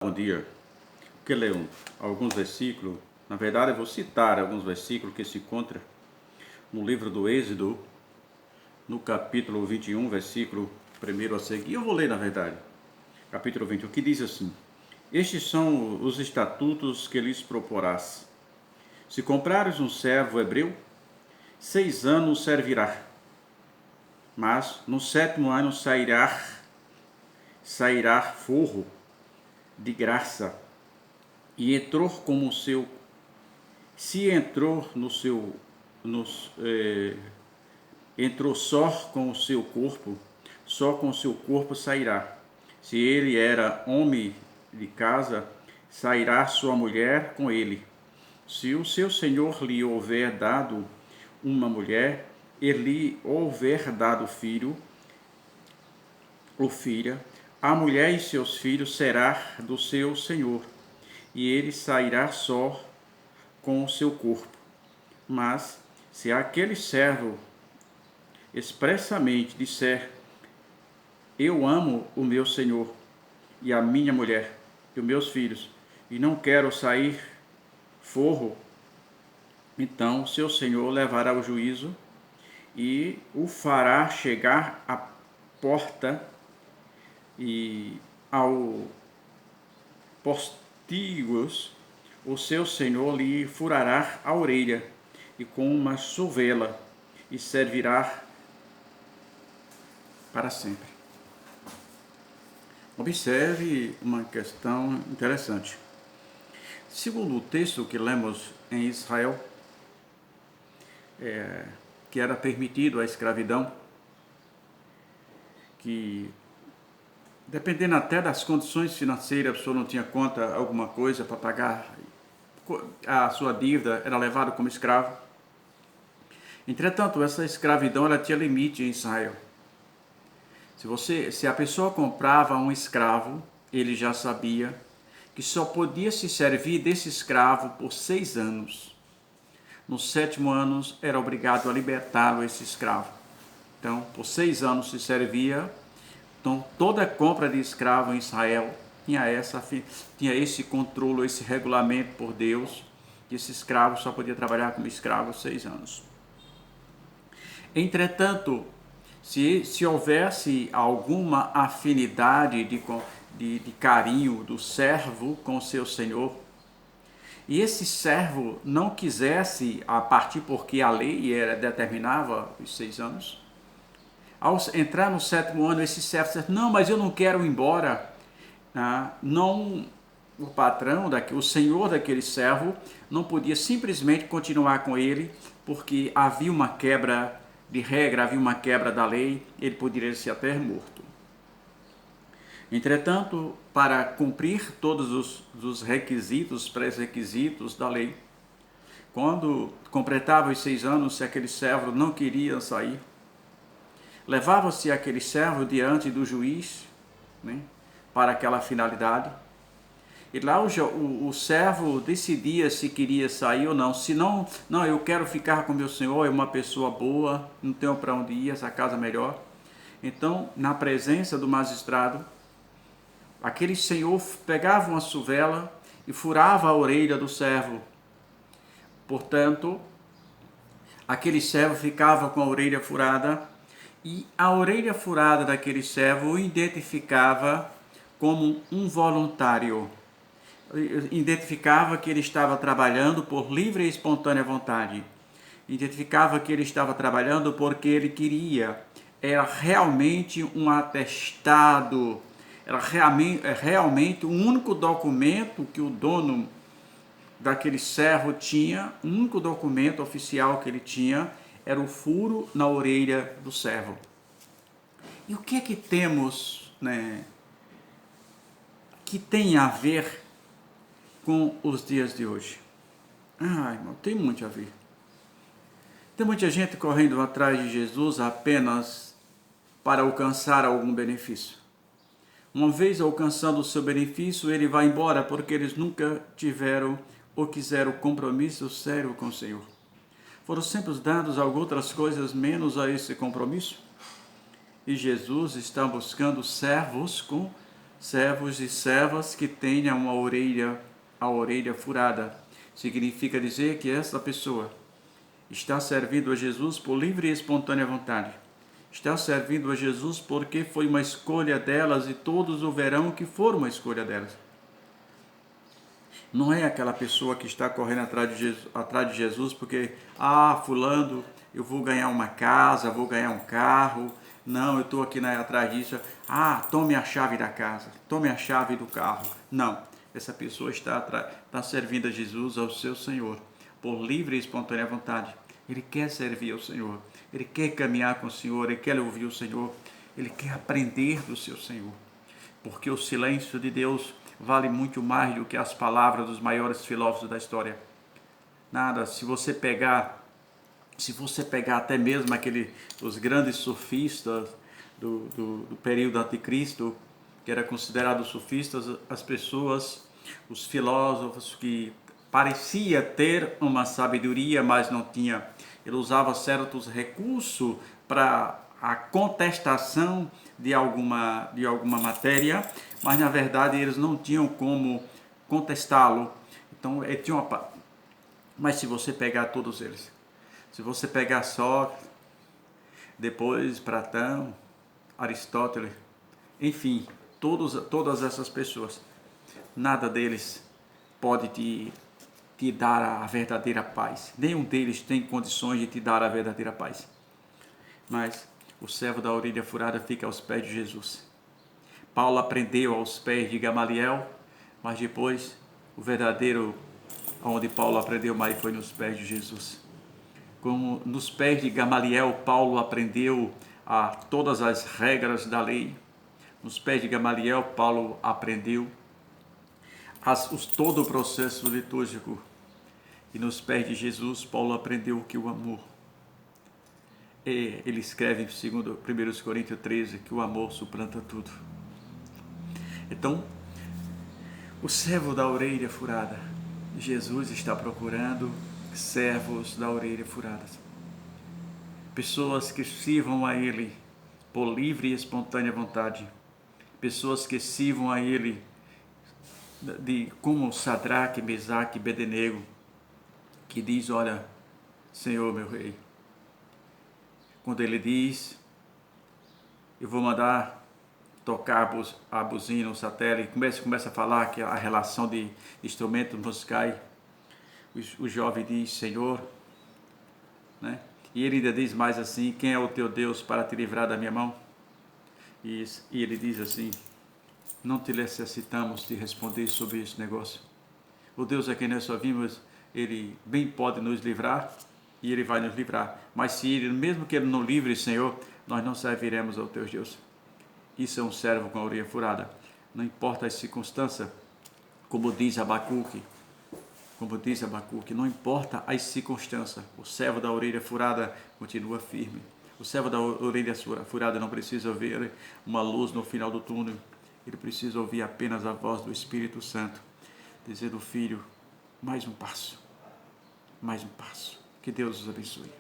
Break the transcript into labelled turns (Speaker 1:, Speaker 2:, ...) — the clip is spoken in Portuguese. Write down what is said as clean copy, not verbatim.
Speaker 1: Bom dia. Que leio alguns versículos. Na verdade, eu vou citar alguns versículos que se encontram no livro do Êxodo, no capítulo 21, versículo 1 a seguir. Eu vou ler, na verdade, capítulo 21, que diz assim: Estes são os estatutos que lhes proporás. Se comprares um servo hebreu, 6 anos servirá, mas no 7º ano sairá forro de graça, e entrou como seu, se entrou no seu, entrou só com o seu corpo, só com o seu corpo sairá. Se ele era homem de casa, sairá sua mulher com ele. Se o seu senhor lhe houver dado uma mulher, ele lhe houver dado filho ou filha, a mulher e seus filhos será do seu senhor, e ele sairá só com o seu corpo. Mas se aquele servo expressamente disser: Eu amo o meu senhor e a minha mulher e os meus filhos, e não quero sair forro, então seu senhor levará o juízo e o fará chegar à porta e ao postigos. O seu senhor lhe furará a orelha e com uma sovela, e servirá para sempre. Observe uma questão interessante. Segundo o texto que lemos em Israel, que era permitido a escravidão, que dependendo até das condições financeiras, a pessoa não tinha conta, alguma coisa para pagar a sua dívida, era levado como escravo. Entretanto, essa escravidão ela tinha limite em Israel. Se a pessoa comprava um escravo, ele já sabia que só podia se servir desse escravo por 6 anos. No 7º ano era obrigado a libertá-lo, esse escravo. Então, por 6 anos se servia. Então, toda compra de escravo em Israel tinha esse controle, esse regulamento por Deus, que esse escravo só podia trabalhar como escravo 6 anos. Entretanto, se houvesse alguma afinidade de carinho do servo com seu senhor, e esse servo não quisesse, a partir porque a lei determinava os 6 anos, ao entrar no 7º ano, esse servo disse: não, mas eu não quero ir embora. Não, o patrão, o senhor daquele servo, não podia simplesmente continuar com ele, porque havia uma quebra de regra, havia uma quebra da lei, ele poderia ser até morto. Entretanto, para cumprir todos os requisitos, os pré-requisitos da lei, quando completava os 6 anos, se aquele servo não queria sair, levava-se aquele servo diante do juiz, né, para aquela finalidade. E lá o servo decidia se queria sair ou não. Se não, eu quero ficar com meu senhor, é uma pessoa boa, não tenho para onde ir, essa casa é melhor. Então, na presença do magistrado, aquele senhor pegava uma sovela e furava a orelha do servo. Portanto, aquele servo ficava com a orelha furada, e a orelha furada daquele servo o identificava como um voluntário. Identificava que ele estava trabalhando por livre e espontânea vontade. Identificava que ele estava trabalhando porque ele queria. Era realmente um atestado. Era realmente o único documento que o dono daquele servo tinha, o único documento oficial que ele tinha, era o furo na orelha do servo. E o que é que temos, né, que tem a ver com os dias de hoje? Irmão, tem muito a ver. Tem muita gente correndo atrás de Jesus apenas para alcançar algum benefício. Uma vez alcançando o seu benefício, ele vai embora porque eles nunca tiveram ou quiseram compromisso sério com o Senhor. Foram sempre dados a outras coisas menos a esse compromisso. E Jesus está buscando servos com Servos e servas que tenham a orelha furada. Significa dizer que essa pessoa está servindo a Jesus por livre e espontânea vontade. Está servindo a Jesus porque foi uma escolha delas e todos o verão que for uma escolha delas. Não é aquela pessoa que está correndo atrás de Jesus porque, fulano, eu vou ganhar uma casa, vou ganhar um carro. Não, eu estou aqui atrás disso. Tome a chave da casa, tome a chave do carro. Não, essa pessoa está servindo a Jesus, ao seu Senhor, por livre e espontânea vontade. Ele quer servir ao Senhor, ele quer caminhar com o Senhor, ele quer ouvir o Senhor, ele quer aprender do seu Senhor. Porque o silêncio de Deus vale muito mais do que as palavras dos maiores filósofos da história. Nada, se você pegar até mesmo os grandes sofistas do período anticristo, que era considerado sofistas, as pessoas, os filósofos que parecia ter uma sabedoria, mas não tinha. Ele usava certos recursos para a contestação de alguma matéria, mas na verdade eles não tinham como contestá-lo. Então, mas se você pegar todos eles, se você pegar Sócrates, depois Platão, Aristóteles, enfim, todas essas pessoas, nada deles pode te dar a verdadeira paz. Nenhum deles tem condições de te dar a verdadeira paz. Mas o servo da orelha furada fica aos pés de Jesus. Paulo aprendeu aos pés de Gamaliel, mas depois o verdadeiro, onde Paulo aprendeu mais foi nos pés de Jesus. Como nos pés de Gamaliel, Paulo aprendeu todas as regras da lei. Nos pés de Gamaliel, Paulo aprendeu todo o processo litúrgico. E nos pés de Jesus, Paulo aprendeu que o amor. Ele escreve em 1 Coríntios 13 que o amor suplanta tudo. Então, o servo da orelha furada, Jesus está procurando servos da orelha furada. Pessoas que sirvam a Ele por livre e espontânea vontade. Pessoas que sirvam a Ele como Sadraque, Mesaque e Abednego, que diz, olha, Senhor meu Rei, quando Ele diz, eu vou mandar tocar a buzina, o satélite, começa a falar que a relação de instrumentos musicais, o jovem diz, Senhor, né? E ele ainda diz mais assim, quem é o teu Deus para te livrar da minha mão? E ele diz assim, não te necessitamos de responder sobre esse negócio. O Deus a quem nós só vimos, Ele bem pode nos livrar e Ele vai nos livrar. Mas se Ele, mesmo que Ele não livre, Senhor, nós não serviremos ao teu Deus. Isso é um servo com a orelha furada. Não importa as circunstâncias, como diz Abacuque, não importa as circunstâncias, o servo da orelha furada continua firme. O servo da orelha furada não precisa ver uma luz no final do túnel, ele precisa ouvir apenas a voz do Espírito Santo, dizendo, filho, mais um passo, que Deus os abençoe.